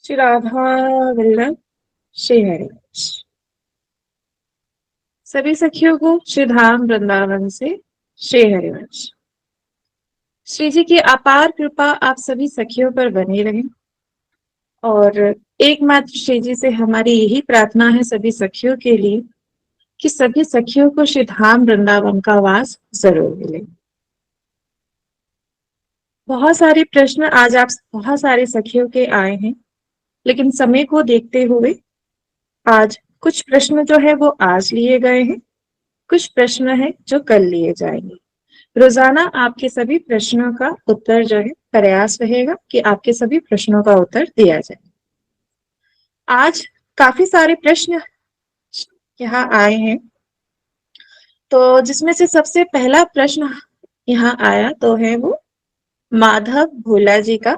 श्री राधा वल्लभ श्री हरिवंश। सभी सखियों को श्री धाम वृंदावन से श्री हरिवंश। श्री जी की अपार कृपा आप सभी सखियों पर बनी रहे और एकमात्र श्री जी से हमारी यही प्रार्थना है सभी सखियों के लिए कि सभी सखियों को श्री धाम वृंदावन का वास जरूर मिले। बहुत सारे प्रश्न आज आप बहुत सारे सखियों के आए हैं, लेकिन समय को देखते हुए आज कुछ प्रश्न जो है वो आज लिए गए हैं, कुछ प्रश्न है जो कल लिए जाएंगे। रोजाना आपके सभी प्रश्नों का उत्तर जो है प्रयास रहेगा कि आपके सभी प्रश्नों का उत्तर दिया जाए। आज काफी सारे प्रश्न यहाँ आए हैं, तो जिसमें से सबसे पहला प्रश्न यहाँ आया तो है वो माधव भोला जी का,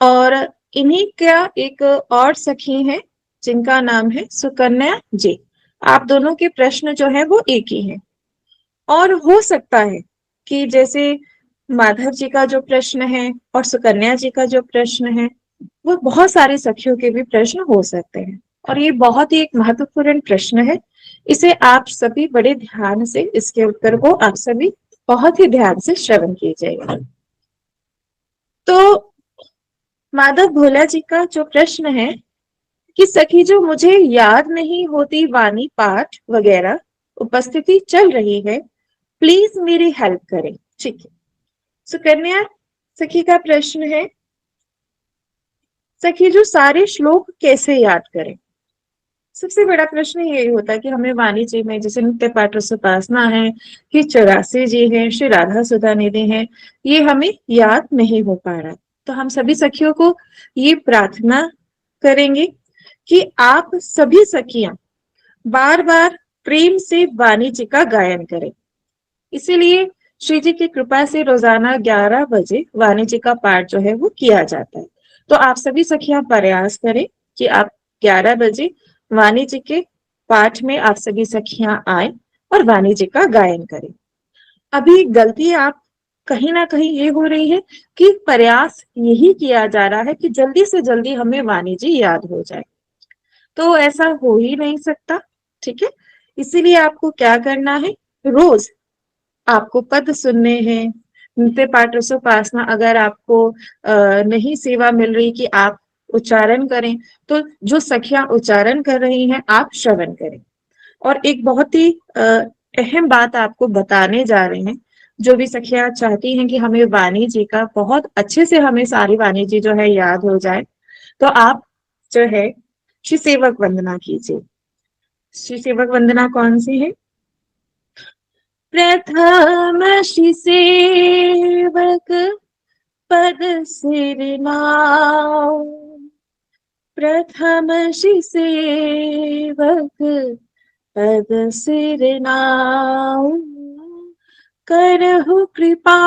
और इन्हीं का एक और सखी है जिनका नाम है सुकन्या जी। आप दोनों के प्रश्न जो है वो एक ही हैं, और हो सकता है कि जैसे माधव जी का जो प्रश्न है और सुकन्या जी का जो प्रश्न है वो बहुत सारे सखियों के भी प्रश्न हो सकते हैं, और ये बहुत ही एक महत्वपूर्ण प्रश्न है। इसे आप सभी बड़े ध्यान से, इसके उत्तर को आप सभी बहुत ही ध्यान से श्रवण कीजिएगा। तो माधव भोला जी का जो प्रश्न है कि सखी जो मुझे याद नहीं होती वाणी पाठ वगैरह उपस्थिति चल रही है, प्लीज मेरी हेल्प करें। ठीक है, सुकन्या सखी का प्रश्न है, सखी जो सारे श्लोक कैसे याद करें। सबसे बड़ा प्रश्न यही होता है कि हमें वाणी जी में जैसे नित्य पाठ उपासना है कि 84 जी है, श्री राधा सुधा निधि है, ये हमें याद नहीं हो पा रहा। तो हम सभी सखियों को ये प्रार्थना करेंगे कि आप सभी सखियां बार बार प्रेम से वाणी जी का गायन करें। इसीलिए श्री जी की कृपा से रोजाना 11 बजे वाणी जी का पाठ जो है वो किया जाता है। तो आप सभी सखियां प्रयास करें कि आप 11 बजे वाणी जी के पाठ में आप सभी सखियां आए और वाणी जी का गायन करें। अभी गलती आप कहीं ना कहीं ये हो रही है कि प्रयास यही किया जा रहा है कि जल्दी से जल्दी हमें वाणी जी याद हो जाए, तो ऐसा हो ही नहीं सकता। ठीक है, इसीलिए आपको क्या करना है, रोज आपको पद सुनने हैं, नित्य पाठ उपासना अगर आपको नहीं सेवा मिल रही कि आप उच्चारण करें, तो जो सखियां उच्चारण कर रही हैं आप श्रवण करें। और एक बहुत ही अहम बात आपको बताने जा रहे हैं, जो भी सखियां चाहती हैं कि हमें वाणी जी का बहुत अच्छे से हमें सारी वाणी जी जो है याद हो जाए, तो आप जो है श्री सेवक वंदना कीजिए। श्री सेवक वंदना कौन सी है? प्रथम श्री सेवक पद सिर नाउ, प्रथम श्री सेवक पद सिर नाउ, करहु कृपा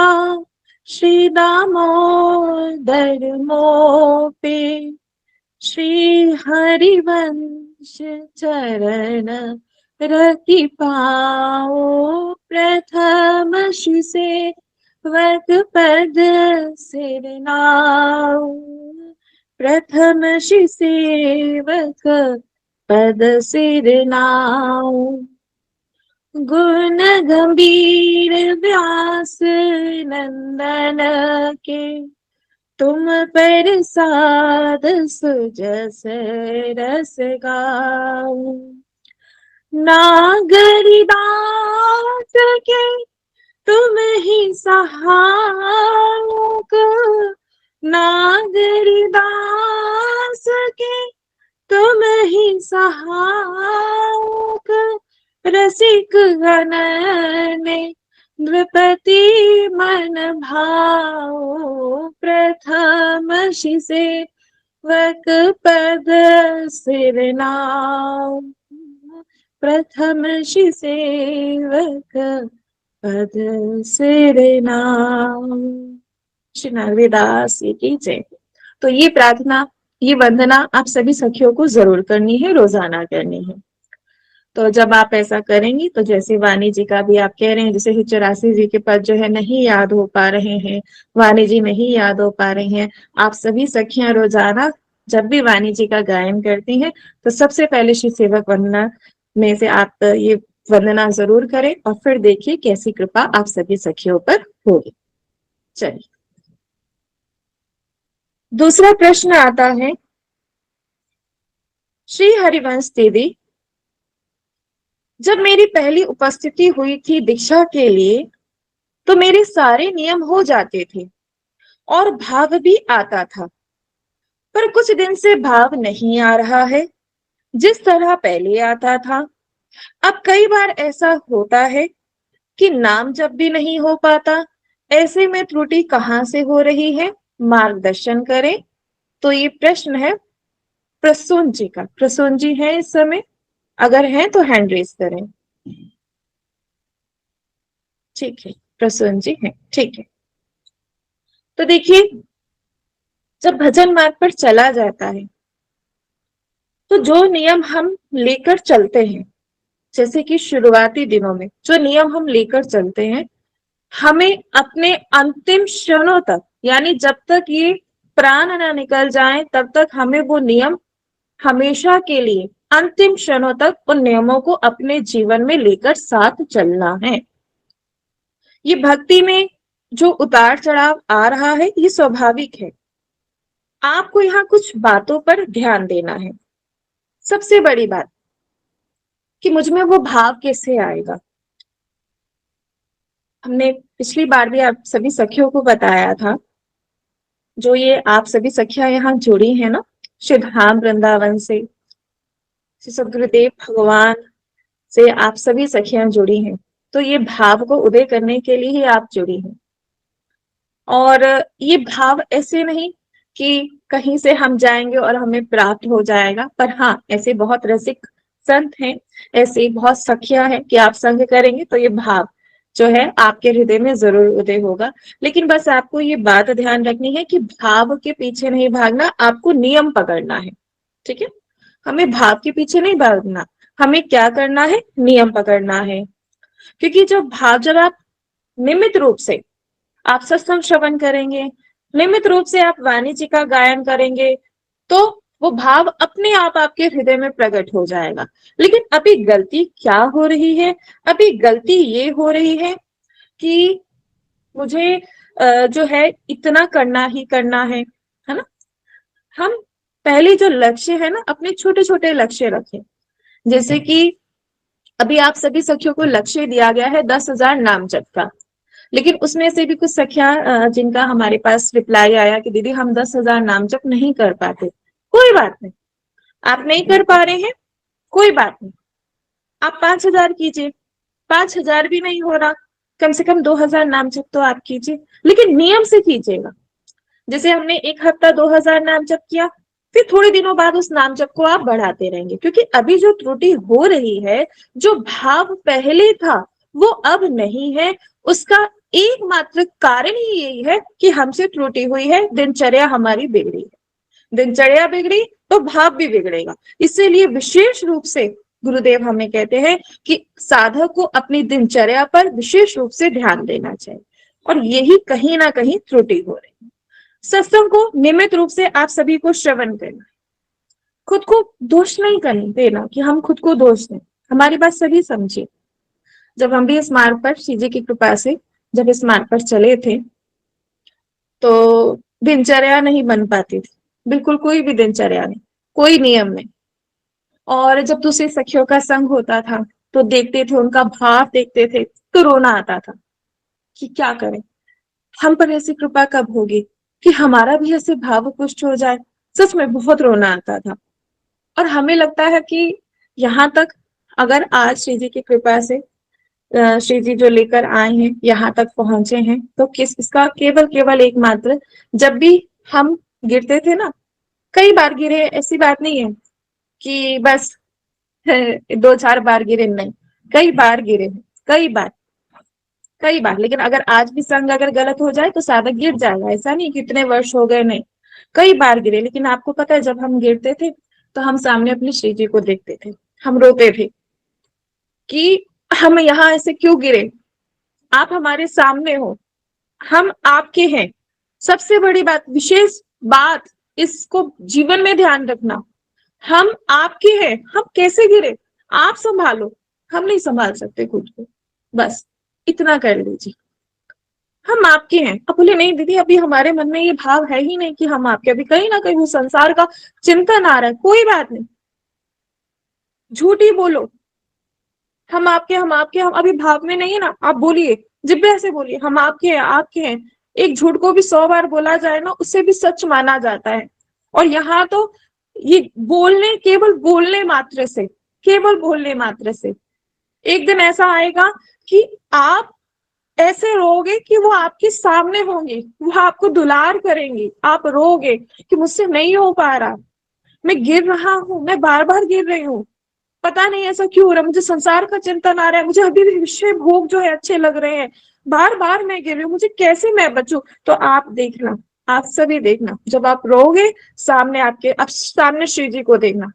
श्री दामोदर मों पे, श्री हरिवंश चरण रति पाओ, प्रथम श्री सेवक पद सिर नाउ, प्रथम श्री सेवक पद सिर नाउ, गुण गंभीर व्यास नंदन के, तुम पर साध सुजस रस गाऊं, नागरिदास के तुम ही सहायक, नागरिदास के तुम ही सहायक, रसिक गण में नृपति मन भाओ, प्रथम श्री सेवक पद सिर नाउ, प्रथम श्री सेवक पद सिर नाउ। श्री नागरीदास की जय। तो ये प्रार्थना, ये वंदना आप सभी सखियों को जरूर करनी है, रोजाना करनी है। तो जब आप ऐसा करेंगी तो जैसे वाणी जी का भी आप कह रहे हैं, जैसे 84 जी के पद जो है नहीं याद हो पा रहे हैं, वाणी जी नहीं याद हो पा रहे हैं, आप सभी सखियां रोजाना जब भी वाणी जी का गायन करती हैं तो सबसे पहले श्री सेवक वंदना में से आप ये वंदना जरूर करें और फिर देखिए कैसी कृपा आप सभी सखियों पर होगी। चलिए, दूसरा प्रश्न आता है, श्री हरिवंश देवी, जब मेरी पहली उपस्थिति हुई थी दीक्षा के लिए तो मेरे सारे नियम हो जाते थे और भाव भी आता था, पर कुछ दिन से भाव नहीं आ रहा है जिस तरह पहले आता था। अब कई बार ऐसा होता है कि नाम जब भी नहीं हो पाता, ऐसे में त्रुटि कहाँ से हो रही है, मार्गदर्शन करें। तो ये प्रश्न है प्रसून जी का। प्रसून जी है इस समय? अगर हैं तो हैंड रेज करें। ठीक है, प्रसून जी हैं, ठीक है। तो देखिए, जब भजन मार्ग पर चला जाता है तो जो नियम हम लेकर चलते हैं, जैसे कि शुरुआती दिनों में जो नियम हम लेकर चलते हैं, हमें अपने अंतिम क्षणों तक, यानी जब तक ये प्राण ना निकल जाए तब तक हमें वो नियम हमेशा के लिए अंतिम क्षणों तक उन नियमों को अपने जीवन में लेकर साथ चलना है। ये भक्ति में जो उतार चढ़ाव आ रहा है ये स्वाभाविक है। आपको यहाँ कुछ बातों पर ध्यान देना है। सबसे बड़ी बात कि मुझ में वो भाव कैसे आएगा। हमने पिछली बार भी आप सभी सखियों को बताया था, जो ये आप सभी सखियां यहाँ जुड़ी हैं ना श्री धाम वृंदावन से, श्री सदगुरुदेव भगवान से आप सभी सखियां जुड़ी हैं, तो ये भाव को उदय करने के लिए ही आप जुड़ी हैं। और ये भाव ऐसे नहीं कि कहीं से हम जाएंगे और हमें प्राप्त हो जाएगा, पर हाँ ऐसे बहुत रसिक संत हैं, ऐसे बहुत सखियां हैं कि आप संग करेंगे तो ये भाव जो है आपके हृदय में जरूर उदय होगा। लेकिन बस आपको ये बात ध्यान रखनी है कि भाव के पीछे नहीं भागना, आपको नियम पकड़ना है। ठीक है, हमें भाव के पीछे नहीं भागना, हमें क्या करना है, नियम पकड़ना है। क्योंकि जब आप नियमित रूप से आप सत्संग श्रवण करेंगे, नियमित रूप से आप वाणी जी का गायन करेंगे, तो वो भाव अपने आप आपके हृदय में प्रकट हो जाएगा। लेकिन अभी गलती क्या हो रही है, अभी गलती ये हो रही है कि मुझे जो है इतना करना ही करना है ना। हम पहले जो लक्ष्य है ना, अपने छोटे छोटे लक्ष्य रखें। जैसे कि अभी आप सभी सखियों को लक्ष्य दिया गया है 10,000 नाम जप का, लेकिन उसमें से भी कुछ सखियां जिनका हमारे पास रिप्लाई आया कि दीदी हम 10,000 नाम जप नहीं कर पाते। कोई बात नहीं, आप नहीं कर पा रहे हैं, कोई बात नहीं, आप 5,000 कीजिए। 5,000 भी नहीं हो रहा, कम से कम 2,000 नाम जप तो आप कीजिए, लेकिन नियम से कीजिएगा। जैसे हमने एक हफ्ता 2,000 नाम जप किया, फिर थोड़े दिनों बाद उस नाम जप को आप बढ़ाते रहेंगे। क्योंकि अभी जो त्रुटि हो रही है, जो भाव पहले था वो अब नहीं है, उसका एकमात्र कारण ही यही है कि हमसे त्रुटि हुई है, दिनचर्या हमारी बिगड़ी है। दिनचर्या बिगड़ी तो भाव भी बिगड़ेगा। इसीलिए विशेष रूप से गुरुदेव हमें कहते हैं कि साधक को अपनी दिनचर्या पर विशेष रूप से ध्यान देना चाहिए, और यही कहीं ना कहीं त्रुटि हो रही है। सत्संग को नियमित रूप से आप सभी को श्रवण करना, खुद को दोष नहीं करने देना कि हम खुद को दोष दें। हमारी बात सभी समझिए, जब हम भी इस मार्ग पर श्री जी की कृपा से जब इस मार्ग पर चले थे तो दिनचर्या नहीं बन पाती थी, बिल्कुल कोई भी दिनचर्या नहीं, कोई नियम नहीं। और जब दूसरी सखियों का संग होता था तो देखते थे, उनका भाव देखते थे तो रोना आता था कि क्या करें, हम पर ऐसी कृपा कब होगी कि हमारा भी ऐसे भाव पुष्ट हो जाए। सच में बहुत रोना आता था। और हमें लगता है कि यहाँ तक अगर आज श्री जी की कृपा से श्री जी जो लेकर आए हैं यहाँ तक पहुंचे हैं, तो किस इसका केवल केवल एकमात्र, जब भी हम गिरते थे ना, कई बार गिरे, ऐसी बात नहीं है कि बस 2-4 बार गिरे, नहीं, कई बार गिरे, कई बार, कई बार। लेकिन अगर आज भी संग अगर गलत हो जाए तो साधक गिर जाएगा, ऐसा नहीं कितने वर्ष हो गए, नहीं, कई बार गिरे। लेकिन आपको पता है जब हम गिरते थे तो हम सामने अपनी श्री जी को देखते थे, हम रोते थे कि हम यहाँ ऐसे क्यों गिरे, आप हमारे सामने हो, हम आपके हैं। सबसे बड़ी बात, विशेष बात इसको जीवन में ध्यान रखना। हम आपके हैं, हम कैसे गिरे आप संभालो, हम नहीं संभाल सकते खुद को, बस इतना कर लीजिए। हम आपके हैं। अब बोले नहीं दीदी अभी हमारे मन में ये भाव है ही नहीं कि हम आपके, अभी कहीं ना कहीं वो संसार का चिंतन आ रहा है, कोई बात नहीं, झूठ ही बोलो, हम आपके हम आपके, हम अभी भाव में नहीं है ना, आप बोलिए, जिब्बे ऐसे बोलिए हम आपके हैं आपके हैं। एक झूठ को भी 100 बार बोला जाए ना, उससे भी सच माना जाता है। और यहाँ तो ये बोलने, केवल बोलने मात्र से, केवल बोलने मात्र से एक दिन ऐसा आएगा कि आप ऐसे रोगे कि वो आपके सामने होंगे, वो आपको दुलार करेंगे, आप रोगे कि मुझसे नहीं हो पा रहा, मैं गिर रहा हूं, मैं बार बार गिर रही हूँ, पता नहीं ऐसा क्यों हो रहा है, मुझे संसार का चिंतन आ रहा है, मुझे अभी भी विषय भोग जो है अच्छे लग रहे हैं, बार बार मैं गिर रही हूँ, मुझे कैसे मैं बचूं। तो आप देखना, आप सभी देखना, जब आप रोगे सामने आपके, अब सामने श्री जी को देखना,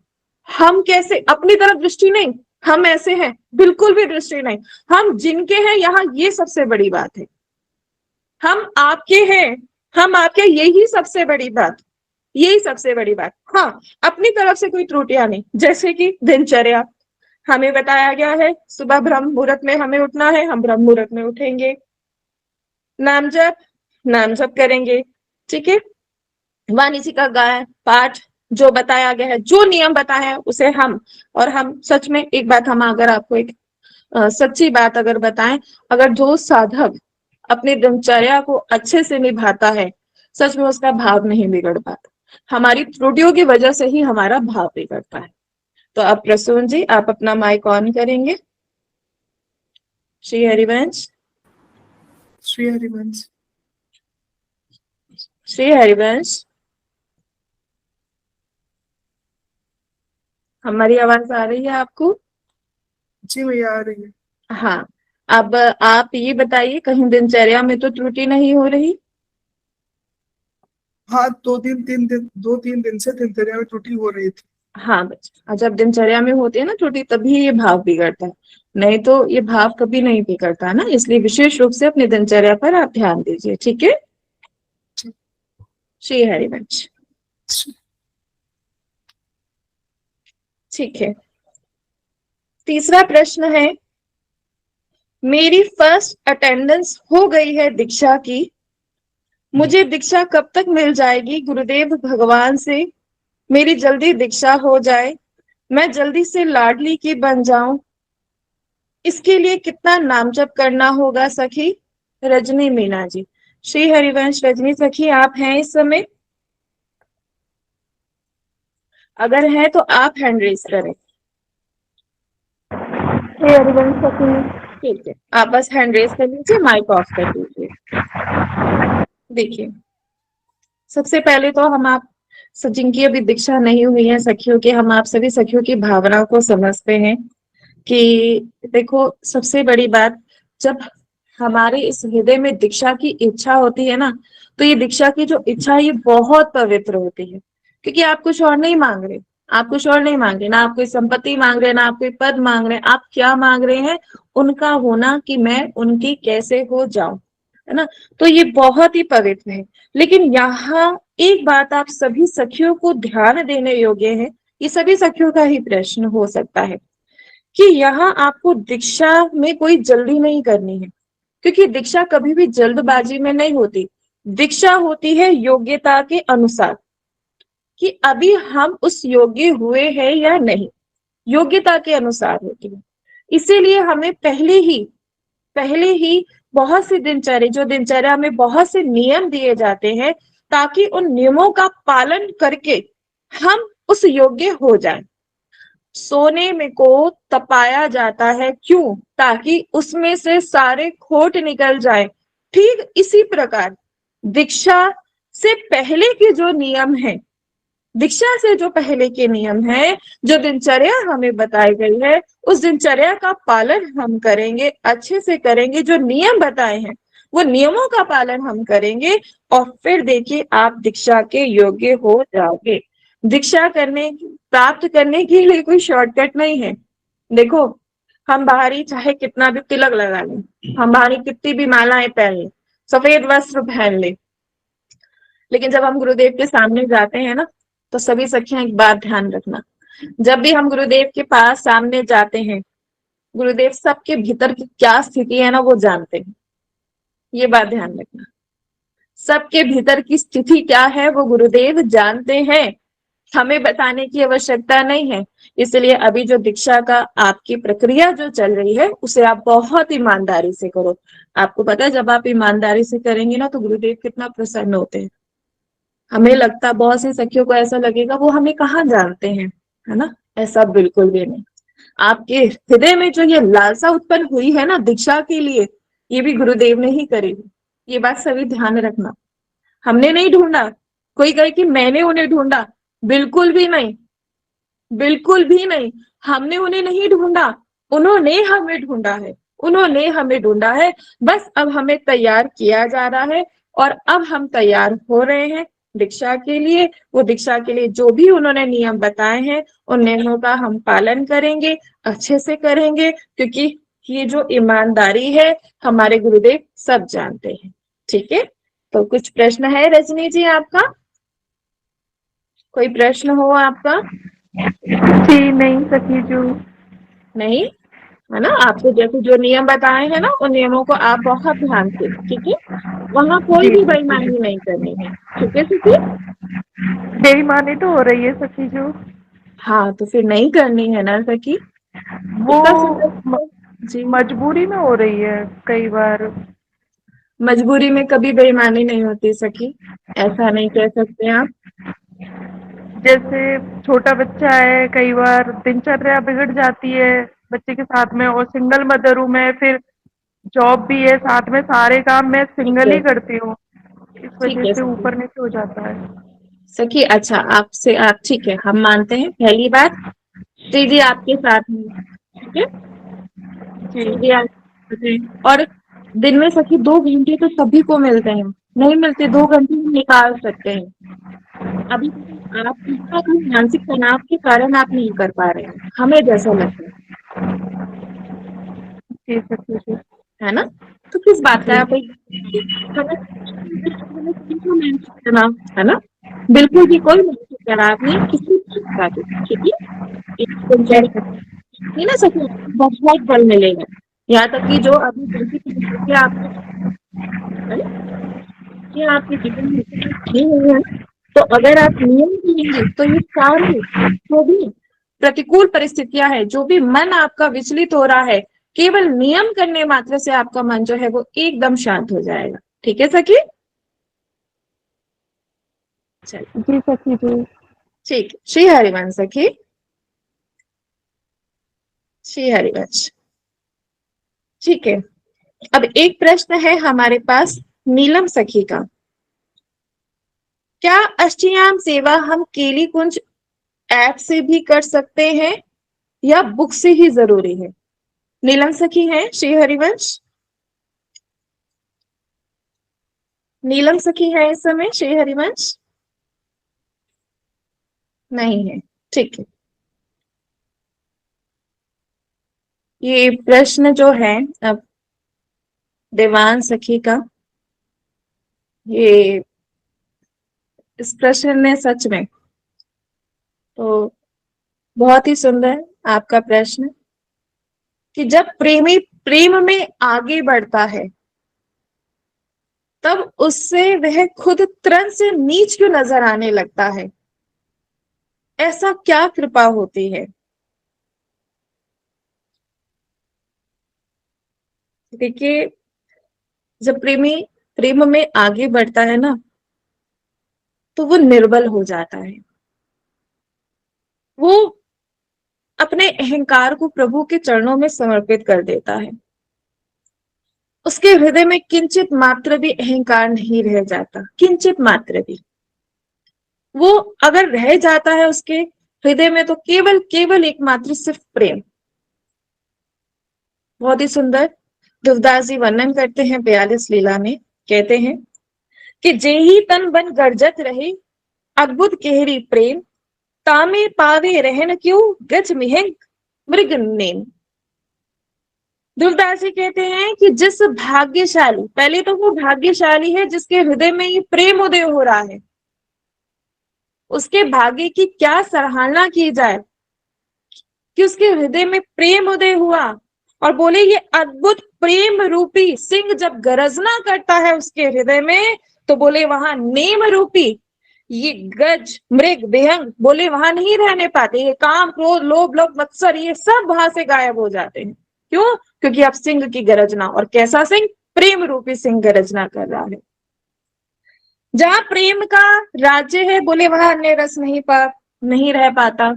हम कैसे, अपनी तरफ दृष्टि नहीं, हम ऐसे हैं, बिल्कुल भी दृष्टि नहीं, हम जिनके हैं यहाँ, ये सबसे बड़ी बात है, हम आपके हैं, हम आपके, यही सबसे बड़ी बात, यही सबसे बड़ी बात। हाँ, अपनी तरफ से कोई त्रुटियां नहीं, जैसे कि दिनचर्या, हमें बताया गया है सुबह ब्रह्म मुहूर्त में हमें उठना है, हम ब्रह्म मुहूर्त में उठेंगे, नाम जप, नाम जप करेंगे, ठीक है, वाणी जी का गायन पाठ, जो बताया गया है, जो नियम बताया है उसे हम, और हम सच में एक बात, हम अगर आपको एक सच्ची बात अगर बताएं, अगर जो साधक अपनी दिनचर्या को अच्छे से निभाता है, सच में उसका भाव नहीं बिगड़ पाता, हमारी त्रुटियों की वजह से ही हमारा भाव बिगड़ता है। तो अब प्रसून जी आप अपना माइक ऑन करेंगे। श्री हरिवंश, श्री हरिवंश, श्री हरिवंश, हमारी आवाज आ रही है आपको? जी भैया आ रही है। हाँ, अब आप ये बताइए कहीं दिनचर्या में तो त्रुटि नहीं हो रही? हाँ, 2-3 दिन से दिनचर्या में त्रुटि हो रही थी। हाँ बच्चा, जब दिनचर्या में होती है ना त्रुटि, तभी ये भाव बिगड़ता है, नहीं तो ये भाव कभी नहीं बिगड़ता ना, इसलिए विशेष रूप से अपनी दिनचर्या पर आप ध्यान दीजिए, ठीक है। श्री हरिवंश, ठीक है। तीसरा प्रश्न है, मेरी फर्स्ट अटेंडेंस हो गई है दीक्षा की, मुझे दीक्षा कब तक मिल जाएगी गुरुदेव भगवान से, मेरी जल्दी दीक्षा हो जाए, मैं जल्दी से लाडली की बन जाऊं, इसके लिए कितना नाम जप करना होगा सखी? रजनी मीना जी। श्री हरिवंश, रजनी सखी आप हैं इस समय? अगर है तो आप हैंड रेज करें। श्री हरिवंश सखी, ठीक है, आप बस हैंड रेज कर लीजिए, माइक ऑफ कर दीजिए। देखिए, सबसे पहले तो हम आप जिनकी अभी दीक्षा नहीं हुई है सखियों की, हम आप सभी सखियों की भावनाओं को समझते हैं कि देखो, सबसे बड़ी बात, जब हमारे इस हृदय में दीक्षा की इच्छा होती है ना, तो ये दीक्षा की जो इच्छा है ये बहुत पवित्र होती है, क्योंकि आप कुछ और नहीं मांग रहे, आप कुछ और नहीं मांग रहे, ना आप कोई संपत्ति मांग रहे, ना आप कोई पद मांग रहे, आप क्या मांग रहे हैं? उनका होना, कि मैं उनकी कैसे हो जाऊं, है ना, तो ये बहुत ही पवित्र है। लेकिन यहाँ एक बात आप सभी सखियों को ध्यान देने योग्य है, ये सभी सखियों का ही प्रश्न हो सकता है कि यहाँ आपको दीक्षा में कोई जल्दी नहीं करनी है, क्योंकि दीक्षा कभी भी जल्दबाजी में नहीं होती, दीक्षा होती है योग्यता के अनुसार, कि अभी हम उस योग्य हुए हैं या नहीं, योग्यता के अनुसार होती है। इसीलिए हमें पहले ही बहुत सी दिनचर्या, जो दिनचर्या में बहुत से नियम दिए जाते हैं, ताकि उन नियमों का पालन करके हम उस योग्य हो जाएं। सोने में को तपाया जाता है, क्यों? ताकि उसमें से सारे खोट निकल जाए। ठीक इसी प्रकार दीक्षा से पहले के जो नियम है, दीक्षा से जो पहले के नियम है, जो दिनचर्या हमें बताई गई है, उस दिनचर्या का पालन हम करेंगे, अच्छे से करेंगे, जो नियम बताए हैं वो नियमों का पालन हम करेंगे, और फिर देखिए आप दीक्षा के योग्य हो जाओगे। दीक्षा करने, प्राप्त करने के लिए कोई शॉर्टकट नहीं है। देखो, हम बाहरी चाहे कितना भी तिलक लगा लें, हम बाहरी कितनी भी मालाएं पहन लें, सफेद वस्त्र पहन ले, लेकिन जब हम गुरुदेव के सामने जाते हैं ना, तो सभी सखियां एक बात ध्यान रखना, जब भी हम गुरुदेव के पास सामने जाते हैं, गुरुदेव सबके भीतर की क्या स्थिति है ना वो जानते हैं। ये बात ध्यान रखना, सबके भीतर की स्थिति क्या है वो गुरुदेव जानते हैं, हमें बताने की आवश्यकता नहीं है। इसलिए अभी जो दीक्षा का आपकी प्रक्रिया जो चल रही है उसे आप बहुत ईमानदारी से करो। आपको पता है जब आप ईमानदारी से करेंगे ना तो गुरुदेव कितना प्रसन्न होते हैं। हमें लगता, बहुत सी सखियों को ऐसा लगेगा वो हमें कहाँ जानते हैं, है ना? ऐसा बिल्कुल भी नहीं। आपके हृदय में जो ये लालसा उत्पन्न हुई है ना दीक्षा के लिए, ये भी गुरुदेव ने ही करी। ये बात सभी ध्यान रखना, हमने नहीं ढूंढा। कोई कहे कि मैंने उन्हें ढूंढा, बिल्कुल भी नहीं, बिल्कुल भी नहीं। हमने उन्हें नहीं ढूंढा, उन्होंने हमें ढूंढा है, उन्होंने हमें ढूंढा है। बस अब हमें तैयार किया जा रहा है और अब हम तैयार हो रहे हैं दीक्षा के लिए। वो दीक्षा के लिए जो भी उन्होंने नियम बताए हैं उन नियमों का हम पालन करेंगे, अच्छे से करेंगे, क्योंकि ये जो ईमानदारी है हमारे गुरुदेव सब जानते हैं। ठीक है, तो कुछ प्रश्न है रजनी जी आपका? कोई प्रश्न हो आपका? जी नहीं सखी जो। नहीं है ना? आपको जैसे जो नियम बताए हैं ना उन नियमों को आप बहुत ध्यान से, ठीक है, वहां कोई जी भी बेईमानी नहीं करनी है। ठीक है सखी? बेईमानी तो हो रही है सखी जो। हाँ तो फिर नहीं करनी है ना सखी, वो इतना सुंदर। जी, मजबूरी में हो रही है कई बार। मजबूरी में कभी बेईमानी नहीं होती सखी, ऐसा नहीं कह सकते आप। जैसे छोटा बच्चा है, कई बार दिनचर्या बिगड़ जाती है बच्चे के साथ में, और सिंगल मदर हूँ मैं, फिर जॉब भी है साथ में, सारे काम मैं ठीक सिंगल है, ही करती हूँ, इस ठीक वजह है से सखी। ऊपर नीचे हो जाता है। सखी अच्छा, आपसे आप ठीक है, हम मानते हैं पहली बात, श्री जी आपके साथ में, ठीक है, जी श्री जी आपके साथ हैं। और दिन में सखी 2 घंटे तो सभी को मिलते हैं, नहीं मिलते 2 घंटे हम निकाल सकते हैं। अभी आप अपने मानसिक तनाव के कारण आप नहीं कर पा रहे हैं, हमें जैसा लगता जी सखी जी। है ना? तो किस बात का जी आप हमें हमें सभी को मानसिक तनाव है ना, बिल्कुल भी कोई मानसिक तनाव नहीं किसी चीज का भी, ठीक है? एक जी दिन सखी। नहीं ना सके, बहुत बल मिलेगा। यहाँ तक कि जो अभी जैसी परिस्थितियां आपके, है ना, कि आपके जीवन में नहीं हुई है, तो अगर आप नियम करेंगे तो ये सारी जो भी प्रतिकूल परिस्थितियां हैं, जो भी मन आपका विचलित हो रहा है, केवल नियम करने मात्र से आपका मन जो है वो एकदम शांत हो जाएगा। ठीक है सखी? चलिए जी सखी जी। ठीक है, श्री हरिवंश सखी, श्री हरिवंश। ठीक है, अब एक प्रश्न है हमारे पास नीलम सखी का। क्या अष्टयाम सेवा हम केली कुंज ऐप से भी कर सकते हैं या बुक से ही जरूरी है? नीलम सखी है श्री हरिवंश? नीलम सखी है इस समय श्री हरिवंश? नहीं है, ठीक है। ये प्रश्न जो है अब देवान सखी का, ये इस प्रश्न ने सच में तो बहुत ही सुंदर आपका प्रश्न, कि जब प्रेमी प्रेम में आगे बढ़ता है तब उससे वह खुद तृण से नीच क्यों नजर आने लगता है? ऐसा क्या कृपा होती है? देखिए, जब प्रेमी प्रेम में आगे बढ़ता है ना तो वो निर्बल हो जाता है, वो अपने अहंकार को प्रभु के चरणों में समर्पित कर देता है। उसके हृदय में किंचित मात्र भी अहंकार नहीं रह जाता, किंचित मात्र भी। वो अगर रह जाता है उसके हृदय में तो केवल केवल एकमात्र सिर्फ प्रेम। बहुत ही सुंदर दुर्दास जी वर्णन करते हैं 42 लीला में, कहते हैं कि जेही तन बन गरजत रहे अद्भुत केहरी प्रेम, तामे पावे रहन क्यों गज मिहेंग मृग नेम। ध्रुवदास जी कहते हैं कि जिस भाग्यशाली, पहले तो वो भाग्यशाली है जिसके हृदय में ये प्रेम उदय हो रहा है, उसके भाग्य की क्या सराहना की जाए कि उसके हृदय में प्रेम उदय हुआ। और बोले ये अद्भुत प्रेम रूपी सिंह जब गर्जना करता है उसके हृदय में, तो बोले वहां नेम रूपी ये गज मृग विहंग बोले वहां नहीं रहने पाते, ये काम क्रोध लोभ लोभ मत्सर ये सब वहां से गायब हो जाते हैं। क्यों? क्योंकि अब सिंह की गर्जना, और कैसा सिंह? प्रेम रूपी सिंह गर्जना कर रहा है। जहां प्रेम का राज्य है, बोले वहां अन्य रस नहीं रह पाता,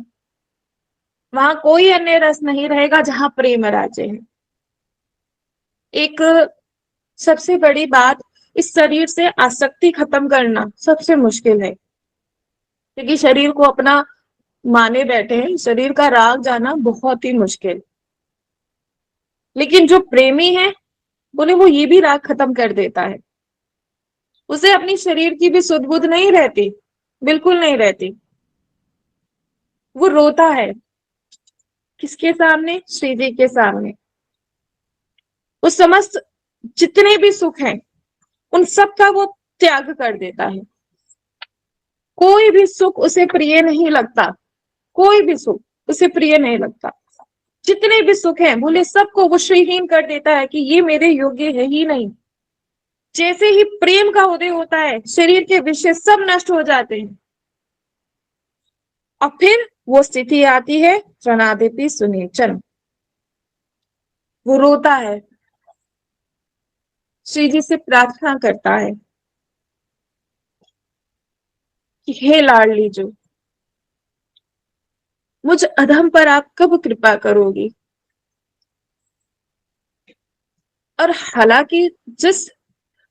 वहां कोई अन्य रस नहीं रहेगा जहां प्रेम राज्य है। एक सबसे बड़ी बात, इस शरीर से आसक्ति खत्म करना सबसे मुश्किल है, क्योंकि शरीर को अपना माने बैठे हैं, शरीर का राग जाना बहुत ही मुश्किल। लेकिन जो प्रेमी है, बोले वो ये भी राग खत्म कर देता है। उसे अपनी शरीर की भी सुध बुध नहीं रहती, बिल्कुल नहीं रहती। वो रोता है किसके सामने? श्री जी के सामने। वो समस्त जितने भी सुख हैं उन सब का वो त्याग कर देता है। कोई भी सुख उसे प्रिय नहीं लगता, कोई भी सुख उसे प्रिय नहीं लगता। जितने भी सुख हैं, बोले सबको वो श्रीहीन कर देता है कि ये मेरे योग्य है ही नहीं। जैसे ही प्रेम का उदय होता है, शरीर के विषय सब नष्ट हो जाते हैं, और फिर वो स्थिति आती है त्रणादिपि सुनेचन। वो रोता है, श्री जी से प्रार्थना करता है कि हे लाडली जो, मुझ अधम पर आप कब कृपा करोगी। और हालांकि जिस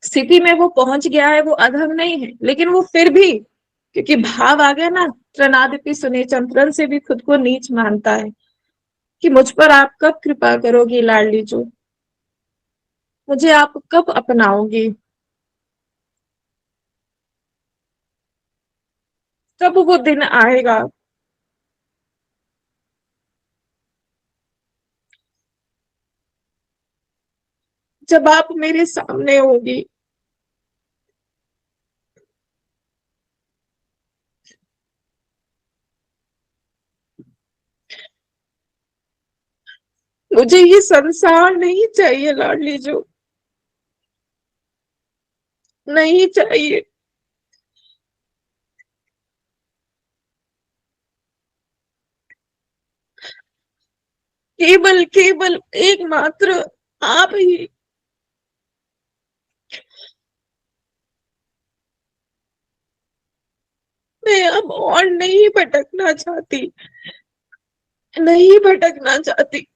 स्थिति में वो पहुंच गया है वो अधम नहीं है, लेकिन वो फिर भी, क्योंकि भाव आ गया ना, त्रणादिपि सुनेचन, तरण से भी खुद को नीच मानता है कि मुझ पर आप कब कृपा करोगी लाडली जो, मुझे आप कब अपनाओगी, कब वो दिन आएगा। जब आप मेरे सामने होगी, मुझे ये संसार नहीं चाहिए लाडली जो, नहीं चाहिए। केवल केवल एकमात्र आप ही। मैं अब और नहीं भटकना चाहती, नहीं भटकना चाहती।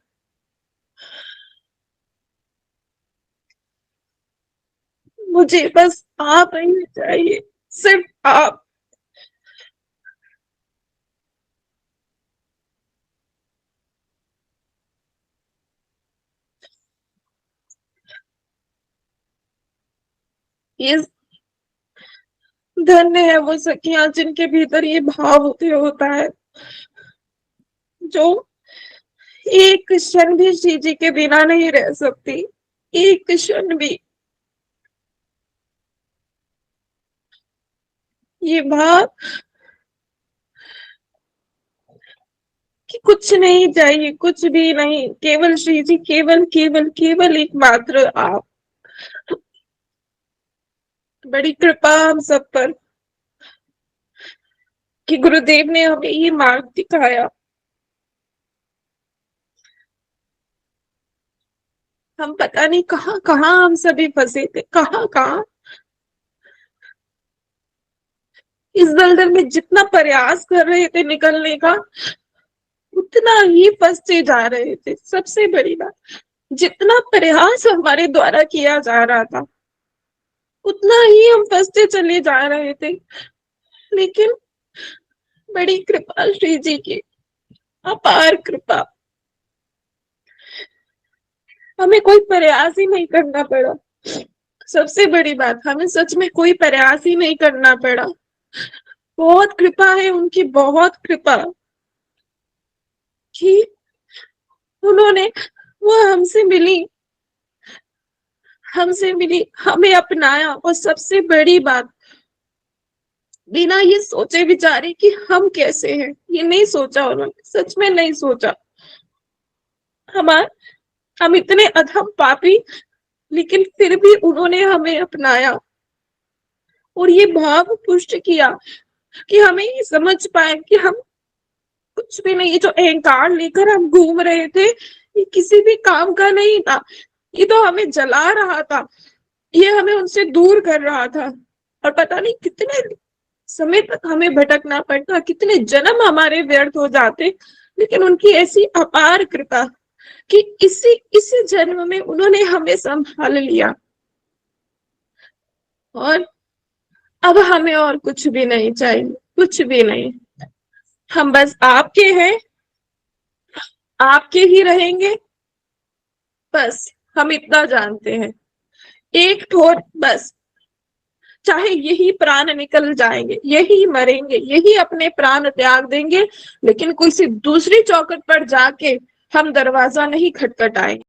मुझे बस आप ही चाहिए, सिर्फ आप। ये धन्य है वो सखियां जिनके भीतर ये भाव होता है, जो एक क्षण भी श्री जी के बिना नहीं रह सकती, एक क्षण भी। ये भाव कि कुछ नहीं चाहिए, कुछ भी नहीं, केवल श्री जी, केवल केवल केवल एकमात्र आप। बड़ी कृपा हम सब पर कि गुरुदेव ने हमें ये मार्ग दिखाया। हम पता नहीं कहाँ कहाँ हम सभी फंसे थे, कहाँ कहाँ। इस दलदल में जितना प्रयास कर रहे थे निकलने का, उतना ही फंसते जा रहे थे। सबसे बड़ी बात, जितना प्रयास हमारे द्वारा किया जा रहा था, उतना ही हम फंसते चले जा रहे थे। लेकिन बड़ी कृपा श्री जी की, अपार कृपा, हमें कोई प्रयास ही नहीं करना पड़ा। सबसे बड़ी बात, हमें सच में कोई प्रयास ही नहीं करना पड़ा। बहुत कृपा है उनकी, बहुत कृपा कि उन्होंने वो हमसे मिली, हमें अपनाया, और सबसे बड़ी बात, बिना ये सोचे विचारे कि हम कैसे हैं, ये नहीं सोचा उन्होंने, सच में नहीं सोचा। हम इतने अधम पापी, लेकिन फिर भी उन्होंने हमें अपनाया और ये भाव पुष्ट किया कि हमें ये समझ पाए कि हम कुछ भी नहीं, ये जो अहंकार लेकर हम घूम रहे थे, ये किसी भी काम का नहीं था। ये तो हमें जला रहा था, ये हमें उनसे दूर कर रहा था, और पता नहीं कितने समय तक हमें भटकना पड़ता, कितने जन्म हमारे व्यर्थ हो जाते, लेकिन उनकी ऐसी अपार कृपा कि इसी जन्म में उन्होंने हमें संभाल लिया। और अब हमें और कुछ भी नहीं चाहिए, कुछ भी नहीं। हम बस आपके हैं, आपके ही रहेंगे, बस हम इतना जानते हैं। एक ठोर बस, चाहे यही प्राण निकल जाएंगे, यही मरेंगे, यही अपने प्राण त्याग देंगे, लेकिन किसी दूसरी चौखट पर जाके हम दरवाजा नहीं खटखटाएंगे।